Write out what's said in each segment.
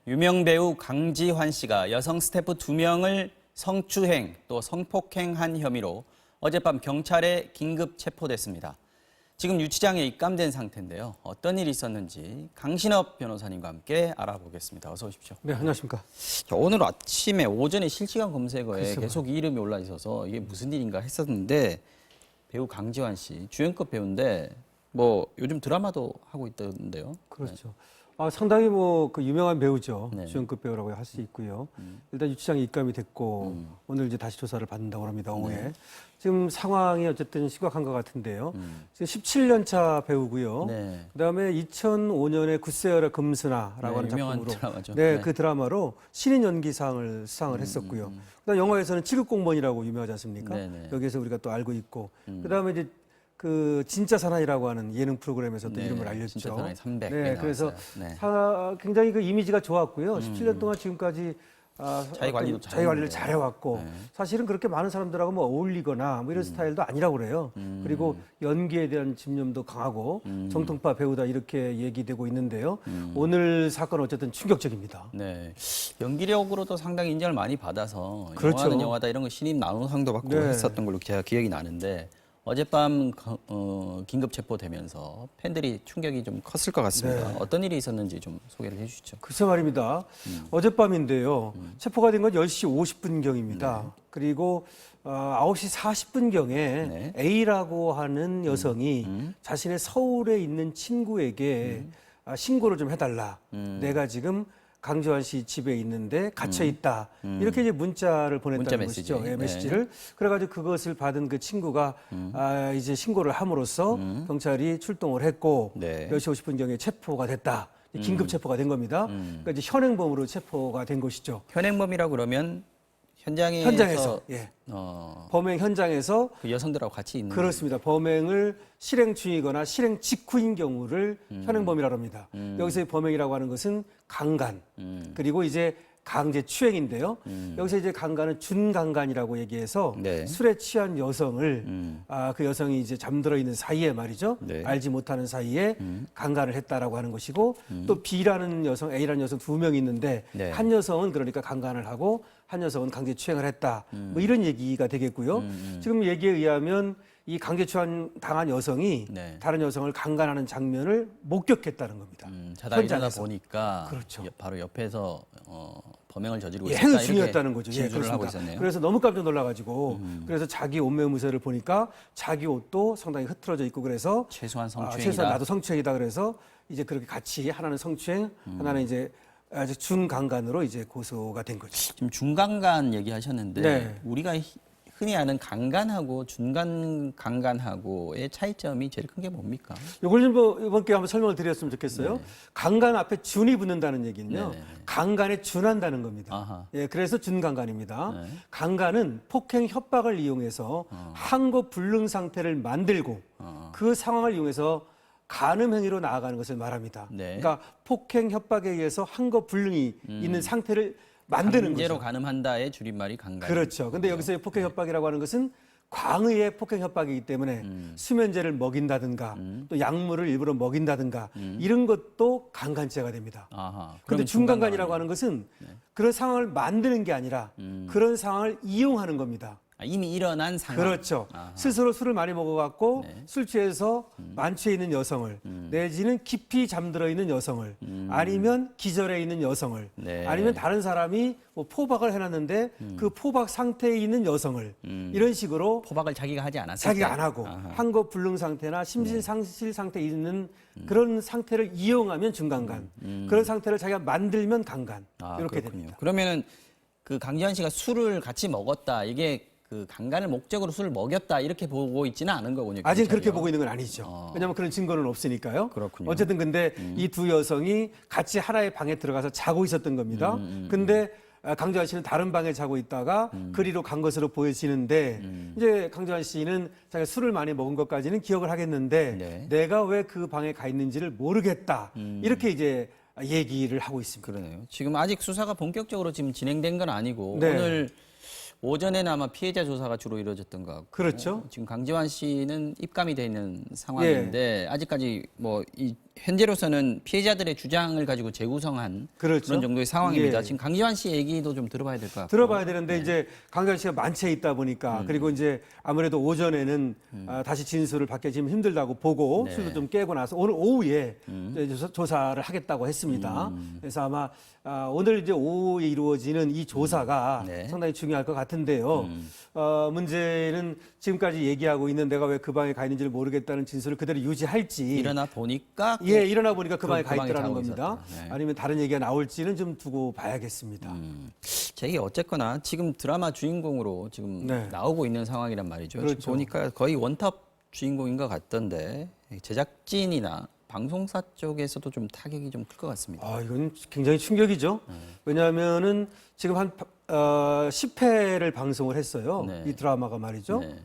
유명 배우 강지환 씨가 여성 스태프 2명을 성추행 또 성폭행한 혐의로 어젯밤 경찰에 긴급 체포됐습니다. 지금 유치장에 입감된 상태인데요. 어떤 일이 있었는지 강신업 변호사님과 함께 알아보겠습니다. 어서 오십시오. 네, 안녕하십니까. 오늘 아침에 오전에 실시간 검색어에 글쎄요. 계속 이름이 올라 있어서 이게 무슨 일인가 했었는데 배우 강지환 씨, 주연급 배우인데 뭐 요즘 드라마도 하고 있던데요. 그렇죠. 상당히 그 유명한 배우죠. 네. 주연급 배우라고 할 수 있고요. 일단 유치장에 입감이 됐고 오늘 이제 다시 조사를 받는다고 합니다. 오후에. 네. 지금 상황이 어쨌든 심각한 것 같은데요. 지금 17년 차 배우고요. 네. 그다음에 2005년에 굿세어라 금스나라고 네, 하는 유명한 작품으로 드라마죠. 네, 네. 그 드라마로 신인 연기상을 수상을 했었고요. 그다음 영화에서는 지극공무원이라고 유명하지 않습니까? 네네. 여기에서 우리가 또 알고 있고. 그다음에 이제 그 진짜 사나이라고 하는 예능 프로그램에서도 네, 이름을 알렸죠. 진짜 사나이 300. 네, 그래서 네. 굉장히 그 이미지가 좋았고요. 17년 동안 지금까지 자기 관리도 자기 관리를 잘했는데. 잘해왔고 네. 사실은 그렇게 많은 사람들하고 뭐 어울리거나 뭐 이런 스타일도 아니라고 그래요. 그리고 연기에 대한 집념도 강하고 정통파 배우다 이렇게 얘기되고 있는데요. 오늘 사건은 어쨌든 충격적입니다. 네. 연기력으로도 상당히 인정을 많이 받아서 그렇죠. 영화는 영화다 이런 거 신인 나무상도 받고 네. 했었던 걸로 제가 기억이 나는데 어젯밤 긴급 체포되면서 팬들이 충격이 좀 컸을 것 같습니다. 네. 어떤 일이 있었는지 좀 소개를 해주시죠. 글쎄 말입니다. 어젯밤인데요. 체포가 된 건 10시 50분경입니다. 그리고 9시 40분경에 네. A라고 하는 여성이 자신의 서울에 있는 친구에게 신고를 좀 해달라. 내가 지금 강지환 씨 집에 있는데 갇혀 있다. 이렇게 이제 문자를 보냈다는 문자 것이죠. 메시지. 예, 메시지를. 그래가지고 그것을 받은 그 친구가 이제 신고를 함으로써 경찰이 출동을 했고 네. 10시 50분경에 체포가 됐다. 긴급 체포가 된 겁니다. 그러니까 이제 현행범으로 체포가 된 것이죠. 현행범이라고 그러면 현장에서 예. 범행 현장에서 그 여성들하고 같이 있는 그렇습니다. 범행을 실행 중이거나 실행 직후인 경우를 현행범이라고 합니다. 여기서의 범행이라고 하는 것은 강간 그리고 이제 강제 추행인데요. 여기서 이제 강간은 준강간이라고 얘기해서 네. 술에 취한 여성을 그 여성이 이제 잠들어 있는 사이에 말이죠. 네. 알지 못하는 사이에 강간을 했다라고 하는 것이고 또 B라는 여성, A라는 여성 2명이 있는데 네. 한 여성은 그러니까 강간을 하고 한 여성은 강제 추행을 했다. 뭐 이런 얘기가 되겠고요. 지금 얘기에 의하면 이 강제 추행 당한 여성이 네. 다른 여성을 강간하는 장면을 목격했다는 겁니다. 자다 일어나다 현장에서. 보니까 그렇죠. 바로 옆에서 범행을 저지르고 예, 있었다. 행위 이렇게 중이었다는 거죠. 예, 진술을 하고 그렇습니다. 있었네요. 그래서 너무 깜짝 놀라가지고 그래서 자기 옷매무새를 보니까 자기 옷도 상당히 흐트러져 있고 그래서 최소한 성추행이다. 최소한 나도 성추행이다 그래서 이제 그렇게 같이 하나는 성추행, 하나는 이제 아주 준강간으로 이제 고소가 된 거죠. 지금 중간간 얘기하셨는데 네. 우리가 흔히 아는 강간하고 중간강간하고의 차이점이 제일 큰 게 뭡니까? 이걸 좀 이번 기회에 한번 설명을 드렸으면 좋겠어요. 강간 앞에 준이 붙는다는 얘기는요. 네네. 강간에 준한다는 겁니다. 아하. 예, 그래서 준강간입니다. 네. 강간은 폭행 협박을 이용해서 항거 불능 상태를 만들고 그 상황을 이용해서 간음 행위로 나아가는 것을 말합니다. 네. 그러니까 폭행 협박에 의해서 항거 불능이 있는 상태를 만드는 강제로 거죠. 가늠한다의 줄임말이 강간. 그렇죠. 근데 여기서의 폭행 협박이라고 하는 것은 광의의 폭행 협박이기 때문에 수면제를 먹인다든가 또 약물을 일부러 먹인다든가 이런 것도 강간죄가 됩니다. 아하. 그런데 그럼 중간간이라고 하는 것은 그런 상황을 만드는 게 아니라 그런 상황을 이용하는 겁니다. 이미 일어난 상황. 그렇죠. 아하. 스스로 술을 많이 먹어갖고 네. 술 취해서 만취해 있는 여성을 내지는 깊이 잠들어 있는 여성을 아니면 기절해 있는 여성을 네. 아니면 다른 사람이 뭐 포박을 해놨는데 그 포박 상태에 있는 여성을 이런 식으로 포박을 자기가 하지 않았을 자기가 때. 안 하고 아하. 항거 불능 상태나 심신상실 상태에 있는 그런 상태를 이용하면 중간간 그런 상태를 자기가 만들면 강간 이렇게 그렇군요. 됩니다. 그러면은 그 강지환 씨가 술을 같이 먹었다. 이게 그 강간을 목적으로 술을 먹였다 이렇게 보고 있지는 않은 거군요. 아직 그렇게 경찰이요. 보고 있는 건 아니죠. 왜냐하면 그런 증거는 없으니까요. 그렇군요. 어쨌든 근데 이 두 여성이 같이 하나의 방에 들어가서 자고 있었던 겁니다. 근데 강지환 씨는 다른 방에 자고 있다가 그리로 간 것으로 보여지는데 이제 강지환 씨는 자기가 술을 많이 먹은 것까지는 기억을 하겠는데 네. 내가 왜 그 방에 가 있는지를 모르겠다. 이렇게 이제 얘기를 하고 있습니다. 그러네요. 지금 아직 수사가 본격적으로 지금 진행된 건 아니고 네. 오늘 오전에는 아마 피해자 조사가 주로 이루어졌던 것 같고 그렇죠. 지금 강지환 씨는 입감이 돼 있는 상황인데 아직까지 뭐 이 현재로서는 피해자들의 주장을 가지고 재구성한 그렇죠. 그런 정도의 상황입니다. 예. 지금 강지환 씨 얘기도 좀 들어봐야 될 것 같고. 들어봐야 되는데 이제 강지환 씨가 만취해 있다 보니까 그리고 이제 아무래도 오전에는 다시 진술을 받기 지금 힘들다고 보고 네. 술도 좀 깨고 나서 오늘 오후에 이제 조사를 하겠다고 했습니다. 그래서 아마 오늘 이제 오후에 이루어지는 이 조사가 네. 상당히 중요할 것 같은데요. 문제는 지금까지 얘기하고 있는 내가 왜 그 방에 가 있는지를 모르겠다는 진술을 그대로 유지할지. 일어나 보니까 예, 일어나 보니까 그 방에 그 가 방에 있더라는 자고 겁니다. 있었다. 네. 아니면 다른 얘기가 나올지는 좀 두고 봐야겠습니다. 제게 어쨌거나 지금 드라마 주인공으로 지금 네. 나오고 있는 상황이란 말이죠. 그렇죠. 지금 보니까 거의 원탑 주인공인 것 같던데 제작진이나 방송사 쪽에서도 좀 타격이 좀 클 것 같습니다. 이건 굉장히 충격이죠. 왜냐하면은 지금 한 10회를 방송을 했어요. 네. 이 드라마가 말이죠. 네.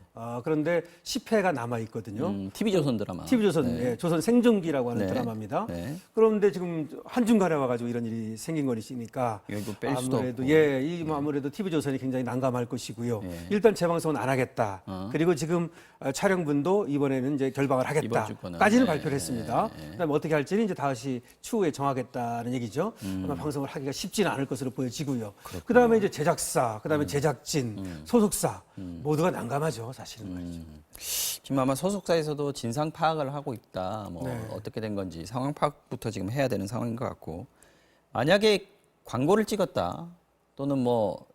그런데 10회가 남아 있거든요. TV조선 드라마. TV조선, 네. 예, 조선 생존기라고 하는 네. 드라마입니다. 네. 그런데 지금 한중간에 와가지고 이런 일이 생긴 것이니까 이거 뺄 수도 아무래도 없고. 예, 이 아무래도 TV조선이 굉장히 난감할 것이고요. 네. 일단 재방송은 안 하겠다. 그리고 지금 촬영분도 이번에는 이제 결방을 이번 주거는. 하겠다까지는 네. 발표를 했습니다. 그다음에 어떻게 할지는 이제 다시 추후에 정하겠다는 얘기죠. 아마 방송을 하기가 쉽지는 않을 것으로 보여지고요. 그다음에 이제 제작사, 그다음에 제작진, 소속사 모두가 난감하죠, 사실은 말이죠. 지금 아마 소속사에서도 진상 파악을 하고 있다. 뭐 네. 어떻게 된 건지 상황 파악부터 지금 해야 되는 상황인 것 같고, 만약에 광고를 찍었다 또는 뭐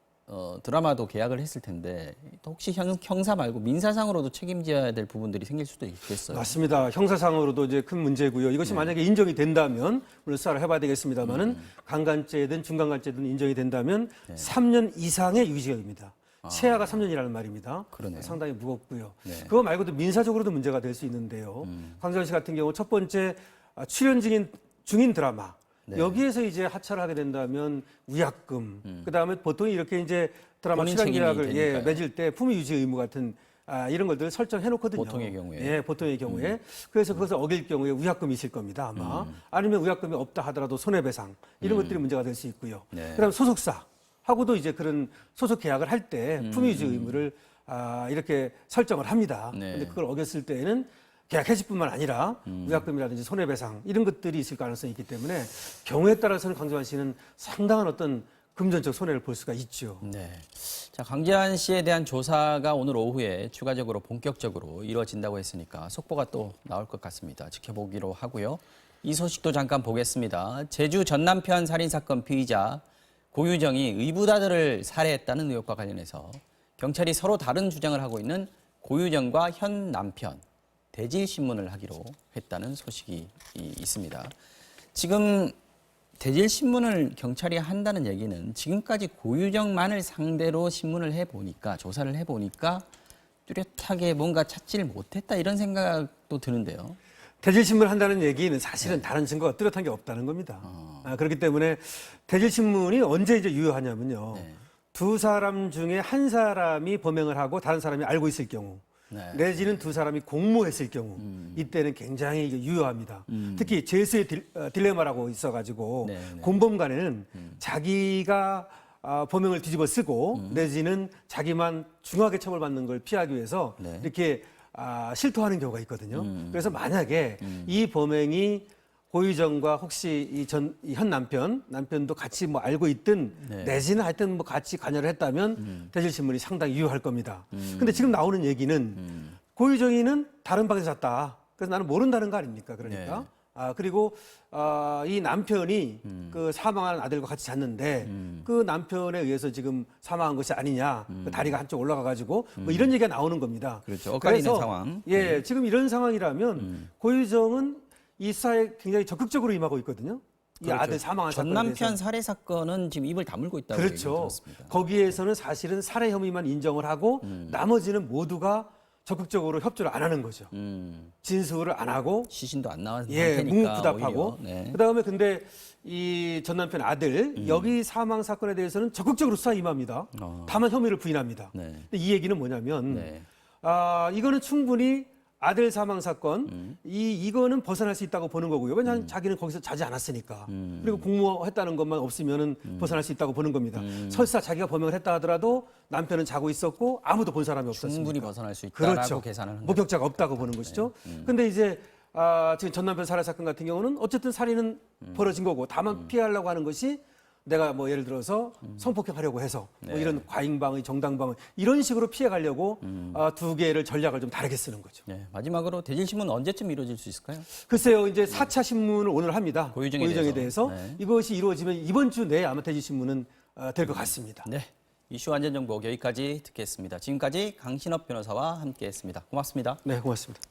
드라마도 계약을 했을 텐데 또 혹시 형사 말고 민사상으로도 책임져야 될 부분들이 생길 수도 있겠어요. 맞습니다. 형사상으로도 이제 큰 문제고요. 이것이 만약에 인정이 된다면 물론 수사를 해봐야 되겠습니다만은 강간죄든 중간간죄든 인정이 된다면 3년 이상의 유기징역입니다. 최하가 3년이라는 말입니다. 그러네요. 상당히 무겁고요. 네. 그거 말고도 민사적으로도 문제가 될 수 있는데요. 강지환 씨 같은 경우 첫 번째 출연 중인 드라마 네. 여기에서 이제 하차를 하게 된다면 위약금, 그다음에 보통 이렇게 이제 드라마 본인 출연 책임이 계약을 되니까요. 맺을 때 품위 유지 의무 같은 이런 것들을 설정해 놓거든요. 보통의 경우에. 예, 보통의 경우에. 그래서 그것을 어길 경우에 위약금이 있을 겁니다, 아마. 아니면 위약금이 없다 하더라도 손해배상 이런 것들이 문제가 될 수 있고요. 네. 그다음 소속사하고도 이제 그런 소속 계약을 할 때 품위 유지 의무를 이렇게 설정을 합니다. 네. 근데 그걸 어겼을 때에는 계약 해지뿐만 아니라 위약금이라든지 손해배상 이런 것들이 있을 가능성이 있기 때문에 경우에 따라서는 강지환 씨는 상당한 어떤 금전적 손해를 볼 수가 있죠. 네. 자, 강지환 씨에 대한 조사가 오늘 오후에 추가적으로 본격적으로 이루어진다고 했으니까 속보가 또 나올 것 같습니다. 지켜보기로 하고요. 이 소식도 잠깐 보겠습니다. 제주 전남편 살인사건 피의자 고유정이 의붓아들을 살해했다는 의혹과 관련해서 경찰이 서로 다른 주장을 하고 있는 고유정과 현 남편 대질신문을 하기로 했다는 소식이 있습니다. 지금 대질신문을 경찰이 한다는 얘기는 지금까지 고유정만을 상대로 신문을 해보니까 조사를 해보니까 뚜렷하게 뭔가 찾지를 못했다 이런 생각도 드는데요. 대질신문을 한다는 얘기는 사실은 다른 증거가 뚜렷한 게 없다는 겁니다. 그렇기 때문에 대질신문이 언제 이제 유효하냐면요. 네. 두 사람 중에 한 사람이 범행을 하고 다른 사람이 알고 있을 경우 네. 내지는 두 사람이 공모했을 경우 이때는 굉장히 이게 유효합니다. 특히 제수의 딜레마라고 있어가지고 네, 네. 공범 간에는 자기가 범행을 뒤집어 쓰고 내지는 자기만 중하게 처벌받는 걸 피하기 위해서 네. 이렇게 실토하는 경우가 있거든요. 그래서 만약에 이 범행이 고유정과 혹시 이 현 남편도 같이 뭐 알고 있든 네. 내지는 하여튼 뭐 같이 관여를 했다면 대질신문이 상당히 유효할 겁니다. 근데 지금 나오는 얘기는 고유정이는 다른 방에서 잤다. 그래서 나는 모른다는 거 아닙니까? 그러니까. 네. 그리고 이 남편이 그 사망한 아들과 같이 잤는데 그 남편에 의해서 지금 사망한 것이 아니냐. 그 다리가 한쪽 올라가 가지고 뭐 이런 얘기가 나오는 겁니다. 그렇죠. 엇갈리는 그래서 상황. 예, 지금 이런 상황이라면 고유정은 이 수사에 굉장히 적극적으로 임하고 있거든요. 이 그렇죠. 아들 사망한 전 사건에 남편 대해서. 살해 사건은 지금 입을 다물고 있다고 얘기 그렇죠. 들었습니다. 거기에서는 사실은 살해 혐의만 인정을 하고 나머지는 모두가 적극적으로 협조를 안 하는 거죠. 진술을 안 하고 시신도 안 나온 예, 상태니까 뭉구부답하고. 오히려. 네. 그다음에 근데 이 전 남편 아들 여기 사망 사건에 대해서는 적극적으로 수사 임합니다. 다만 혐의를 부인합니다. 네. 근데 이 얘기는 뭐냐면 네. 이거는 충분히 아들 사망 사건 이거는 벗어날 수 있다고 보는 거고요. 왜냐하면 자기는 거기서 자지 않았으니까. 그리고 공모했다는 것만 없으면은 벗어날 수 있다고 보는 겁니다. 설사 자기가 범행을 했다 하더라도 남편은 자고 있었고 아무도 본 사람이 없었습니다. 충분히 벗어날 수 있다라고 그렇죠. 계산을 한 거죠. 목격자가 없다고 보는 것이죠. 근데 이제 지금 전 남편 살해 사건 같은 경우는 어쨌든 살인은 벌어진 거고 다만 피하려고 하는 것이 내가 뭐 예를 들어서 성폭행하려고 해서 뭐 이런 과잉방위, 정당방위 이런 식으로 피해가려고 두 개를 전략을 좀 다르게 쓰는 거죠. 네, 마지막으로 대질신문 언제쯤 이루어질 수 있을까요? 글쎄요, 이제 4차 신문을 오늘 합니다. 고유정에 대해서. 네. 이것이 이루어지면 이번 주 내에 아마 대질신문은 될 것 같습니다. 네, 이슈 안전정보 여기까지 듣겠습니다. 지금까지 강신업 변호사와 함께했습니다. 고맙습니다. 네, 고맙습니다.